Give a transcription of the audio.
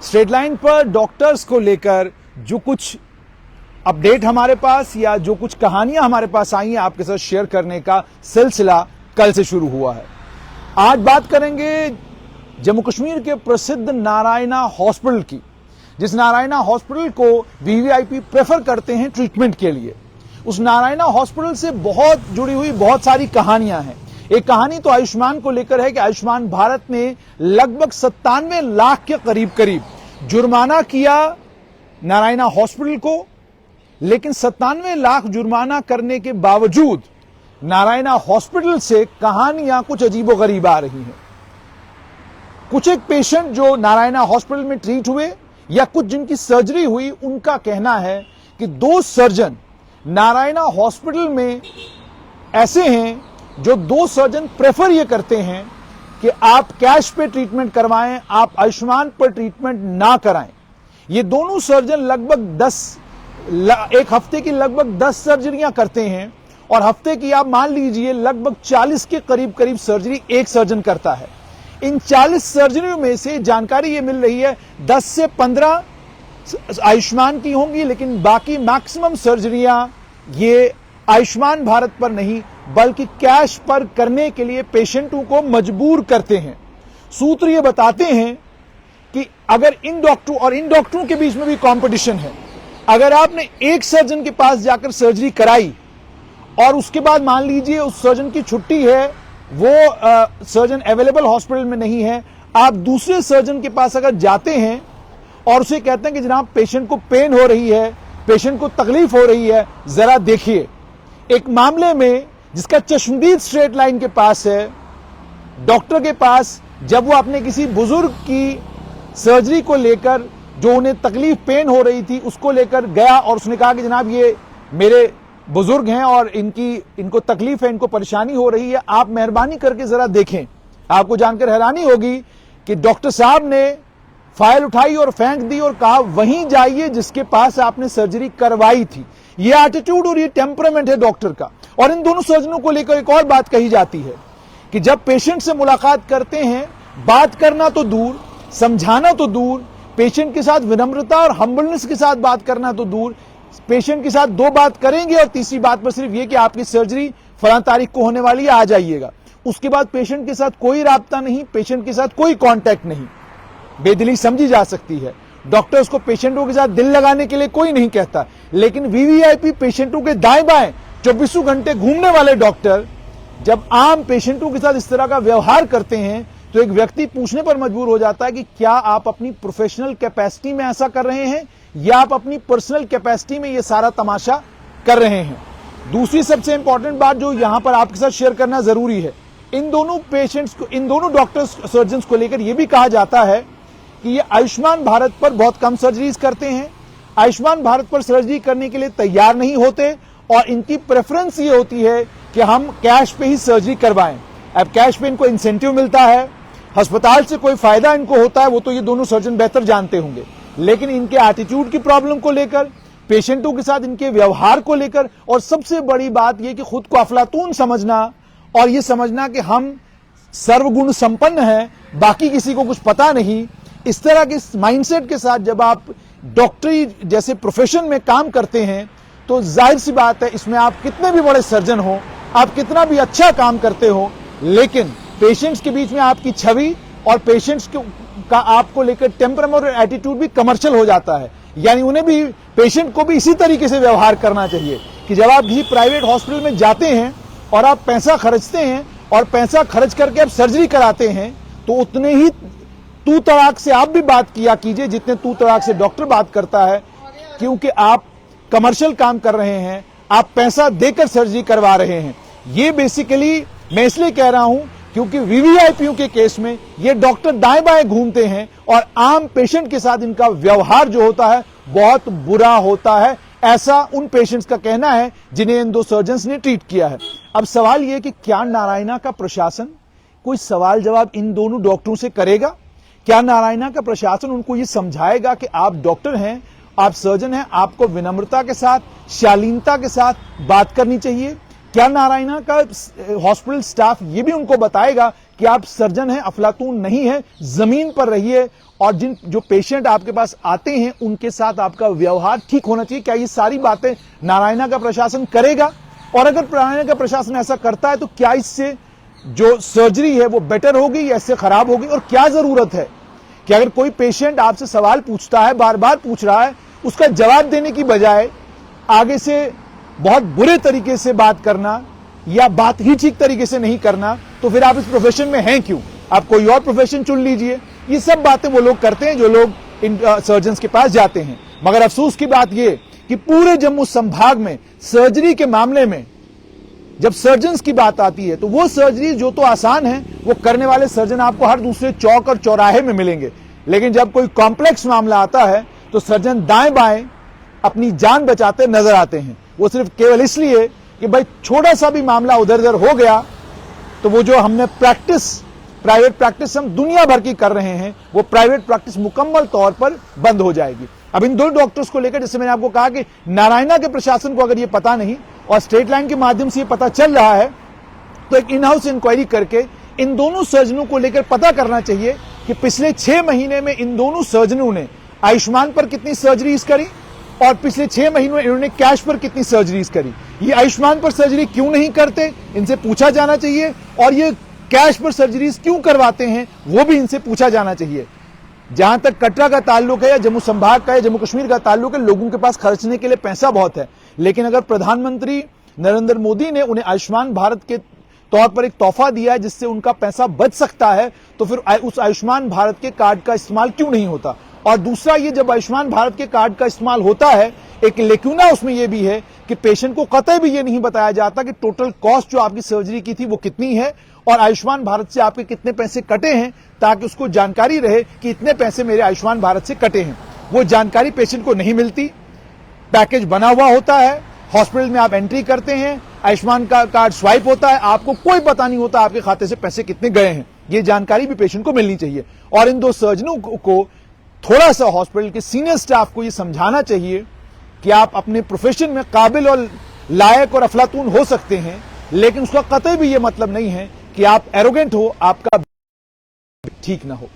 Straight line पर doctors को लेकर जो कुछ अपडेट हमारे पास या जो कुछ कहानियां हमारे पास आई हैं आपके साथ शेयर करने का सिलसिला कल से शुरू हुआ है। आज बात करेंगे जम्मू कश्मीर के प्रसिद्ध नारायणा हॉस्पिटल की, जिस नारायणा हॉस्पिटल को वीवीआईपी प्रेफर करते हैं ट्रीटमेंट के लिए। उस नारायणा हॉस्पिटल से बहुत जुड़ी हुई बहुत सारी कहानियां हैं। एक कहानी तो आयुष्मान को लेकर है कि आयुष्मान भारत ने लगभग 97 लाख के करीब जुर्माना किया नारायणा हॉस्पिटल को, लेकिन 97 लाख जुर्माना करने के बावजूद नारायणा हॉस्पिटल से कहानियां कुछ अजीबोगरीब आ रही हैं। कुछ एक पेशेंट जो नारायणा हॉस्पिटल में ट्रीट हुए या कुछ जिनकी सर्जरी हुई, उनका कहना है कि 2 सर्जन नारायणा हॉस्पिटल में ऐसे हैं जो 2 सर्जन प्रेफर ये करते हैं कि आप कैश पे ट्रीटमेंट करवाएं, आप आयुष्मान पर ट्रीटमेंट ना कराएं। ये दोनों सर्जन लगभग एक हफ्ते की लगभग 10 सर्जरियां करते हैं और हफ्ते की आप मान लीजिए लगभग 40 के करीब सर्जरी एक सर्जन करता है। इन 40 सर्जरियों में से जानकारी ये मिल रही है 10 से 15 आयुष्मान की होंगी, लेकिन बाकी मैक्सिमम सर्जरियां ये आयुष्मान भारत पर नहीं बल्कि कैश पर करने के लिए पेशेंटों को मजबूर करते हैं। सूत्र ये बताते हैं कि अगर इन डॉक्टरों के बीच में भी कंपटीशन है। अगर आपने एक सर्जन के पास जाकर सर्जरी कराई और उसके बाद मान लीजिए उस सर्जन की छुट्टी है, वो सर्जन अवेलेबल हॉस्पिटल में नहीं है, आप दूसरे सर्जन के पास अगर जाते हैं और उसे कहते हैं कि जनाब पेशेंट को पेन हो रही है, पेशेंट को तकलीफ हो रही है, जरा देखिए। एक मामले में जिसका चश्मदीद स्ट्रेट लाइन के पास है, डॉक्टर के पास जब वो अपने किसी बुजुर्ग की सर्जरी को लेकर जो उन्हें तकलीफ पेन हो रही थी उसको लेकर गया और उसने कहा कि जनाब ये मेरे बुजुर्ग हैं और इनको तकलीफ है, इनको परेशानी हो रही है, आप मेहरबानी करके जरा देखें। आपको जानकर हैरानी होगी कि डॉक्टर साहब ने फाइल उठाई और फेंक दी और कहा वहीं जाइए जिसके पास आपने सर्जरी करवाई थी। ये एटीट्यूड और ये टेम्परामेंट है डॉक्टर का। और इन दोनों सर्जनों को लेकर एक और बात कही जाती है कि जब पेशेंट से मुलाकात करते हैं, बात करना तो दूर, समझाना तो दूर, पेशेंट के साथ विनम्रता और हम्बलनेस के साथ बात करना तो दूर, पेशेंट के साथ 2 बात करेंगे और तीसरी बात पर सिर्फ ये कि आपकी सर्जरी फलां तारीख को होने वाली है, आ जाइएगा। उसके बाद पेशेंट के साथ कोई राब्ता नहीं, पेशेंट के साथ कोई कांटेक्ट नहीं। बेदिली समझी जा सकती है। डॉक्टर्स को पेशेंटों के साथ दिल लगाने के लिए कोई नहीं कहता, लेकिन वीवीआईपी पेशेंटों के दाएं बाएं 24 घंटे घूमने वाले डॉक्टर जब आम पेशेंटों के साथ इस तरह का व्यवहार करते हैं तो एक व्यक्ति पूछने पर मजबूर हो जाता है कि क्या आप अपनी प्रोफेशनल कैपेसिटी में ऐसा कर रहे हैं या आप अपनी पर्सनल कैपेसिटी में ये सारा तमाशा कर रहे हैं। दूसरी सबसे इंपॉर्टेंट बात जो यहां पर आपके साथ शेयर करना जरूरी है, इन दोनों पेशेंट्स को, इन दोनों डॉक्टर्स सर्जन्स को लेकर यह भी कहा जाता है कि ये आयुष्मान भारत पर बहुत कम सर्जरीज करते हैं, आयुष्मान भारत पर सर्जरी करने के लिए तैयार नहीं होते और इनकी प्रेफरेंस ये होती है कि हम कैश पे ही सर्जरी करवाएं। अब कैश पे इनको इंसेंटिव मिलता है, अस्पताल से कोई फायदा इनको होता है, वो तो ये दोनों सर्जन बेहतर जानते होंगे, लेकिन इनके एटीट्यूड की प्रॉब्लम को लेकर, पेशेंटों के साथ इनके व्यवहार को लेकर, और सबसे बड़ी बात यह कि खुद को अफलातून समझना और ये समझना कि हम सर्वगुण संपन्न हैं, बाकी किसी को कुछ पता नहीं, इस तरह के माइंडसेट के साथ जब आप डॉक्टरी जैसे प्रोफेशन में काम करते हैं तो जाहिर सी बात है इसमें आप कितने भी बड़े सर्जन हो, आप कितना भी अच्छा काम करते हो, लेकिन पेशेंट्स के बीच में आपकी छवि और पेशेंट्स का आपको लेकर टेम्परामेंट और एटीट्यूड भी कमर्शियल हो जाता है। यानी उन्हें भी, पेशेंट को भी इसी तरीके से व्यवहार करना चाहिए कि जब आप किसी प्राइवेट हॉस्पिटल में जाते हैं और आप पैसा खर्चते हैं और पैसा खर्च करके आप सर्जरी कराते हैं तो उतने ही तू तड़ाक से आप भी बात किया कीजिए जितने तू तड़ाक से डॉक्टर बात करता है, क्योंकि आप कमर्शियल काम कर रहे हैं, आप पैसा देकर सर्जरी करवा रहे हैं। ये बेसिकली मैं इसलिए कह रहा हूं क्योंकि वीवीआईपीओ के केस में ये डॉक्टर दाएं बाएं घूमते हैं और आम पेशेंट के साथ इनका व्यवहार जो होता है बहुत बुरा होता है, ऐसा उन पेशेंट्स का कहना है जिन्हें इन 2 सर्जन्स ने ट्रीट किया है। अब सवाल यह कि क्या नारायणा का प्रशासन कोई सवाल जवाब इन दोनों डॉक्टरों से करेगा? क्या नारायणा का प्रशासन उनको ये समझाएगा कि आप डॉक्टर हैं, आप सर्जन हैं, आपको विनम्रता के साथ, शालीनता के साथ बात करनी चाहिए? क्या नारायणा का हॉस्पिटल स्टाफ ये भी उनको बताएगा कि आप सर्जन हैं, अफलातून नहीं है। जमीन पर रहिए और जो पेशेंट आपके पास आते हैं उनके साथ आपका व्यवहार ठीक होना चाहिए। क्या ये सारी बातें नारायणा का प्रशासन करेगा? और अगर नारायणा का प्रशासन ऐसा करता है तो क्या इससे जो सर्जरी है वो बेटर होगी या इससे खराब होगी? और क्या जरूरत है कि अगर कोई पेशेंट आपसे सवाल पूछता है, बार बार पूछ रहा है, उसका जवाब देने की बजाय आगे से बहुत बुरे तरीके से बात करना या बात ही ठीक तरीके से नहीं करना, तो फिर आप इस प्रोफेशन में हैं क्यों? आप कोई और प्रोफेशन चुन लीजिए। ये सब बातें वो लोग करते हैं जो लोग इन सर्जन्स के पास जाते हैं। मगर अफसोस की बात यह कि पूरे जम्मू संभाग में सर्जरी के मामले में जब सर्जन्स की बात आती है तो वो सर्जरी जो तो आसान है वो करने वाले सर्जन आपको हर दूसरे चौक और चौराहे में मिलेंगे, लेकिन जब कोई कॉम्प्लेक्स मामला आता है तो सर्जन दाएं बाएं अपनी जान बचाते नजर आते हैं। वो सिर्फ केवल इसलिए कि भाई छोटा सा भी मामला उधर उधर हो गया तो वो जो हमने प्राइवेट प्रैक्टिस हम दुनिया भर की कर रहे हैं, वो प्राइवेट प्रैक्टिस मुकम्मल तौर पर बंद हो जाएगी। अब इन दो डॉक्टर्स को लेकर, जैसे मैंने आपको कहा कि नारायणा के प्रशासन को अगर ये पता नहीं और स्टेट लाइन के माध्यम से ये पता चल रहा है तो एक इन हाउस इंक्वायरी करके इन दोनों सर्जनों को लेकर पता करना चाहिए कि पिछले 6 महीने में इन दोनों सर्जनों ने आयुष्मान पर कितनी सर्जरीज करी और पिछले 6 महीनों में इन्होंने कैश पर कितनी सर्जरीज करी। ये आयुष्मान पर सर्जरी क्यों नहीं करते, इनसे पूछा जाना चाहिए। और ये कैश पर सर्जरीज क्यों करवाते हैं, वो भी इनसे पूछा जाना चाहिए। जहां तक कटरा का ताल्लुक है या जम्मू संभाग का या जम्मू कश्मीर का ताल्लुक है, लोगों के पास खर्चने के लिए पैसा बहुत है, लेकिन अगर प्रधानमंत्री नरेंद्र मोदी ने उन्हें आयुष्मान भारत के तौर पर एक तोहफा दिया है जिससे उनका पैसा बच सकता है, तो फिर उस आयुष्मान भारत के कार्ड का इस्तेमाल क्यों नहीं होता? और दूसरा, ये जब आयुष्मान भारत के कार्ड का इस्तेमाल होता है, एक लेक्यूना उसमें यह भी है कि पेशेंट को कतई भी ये नहीं बताया जाता कि टोटल कॉस्ट जो आपकी सर्जरी की थी वो कितनी है और आयुष्मान भारत से आपके कितने पैसे कटे हैं, ताकि उसको जानकारी रहे कि इतने पैसे मेरे आयुष्मान भारत से कटे हैं। वो जानकारी पेशेंट को नहीं मिलती। पैकेज बना हुआ होता है, हॉस्पिटल में आप एंट्री करते हैं, आयुष्मान का कार्ड स्वाइप होता है, आपको कोई पता नहीं होता आपके खाते से पैसे कितने गए हैं। ये जानकारी भी पेशेंट को मिलनी चाहिए। और इन दो सर्जनों को थोड़ा सा हॉस्पिटल के सीनियर स्टाफ को ये समझाना चाहिए कि आप अपने प्रोफेशन में काबिल और लायक और अफलातून हो सकते हैं, लेकिन उसका कतई भी ये मतलब नहीं है कि आप एरोगेंट हो, आपका ठीक ना हो।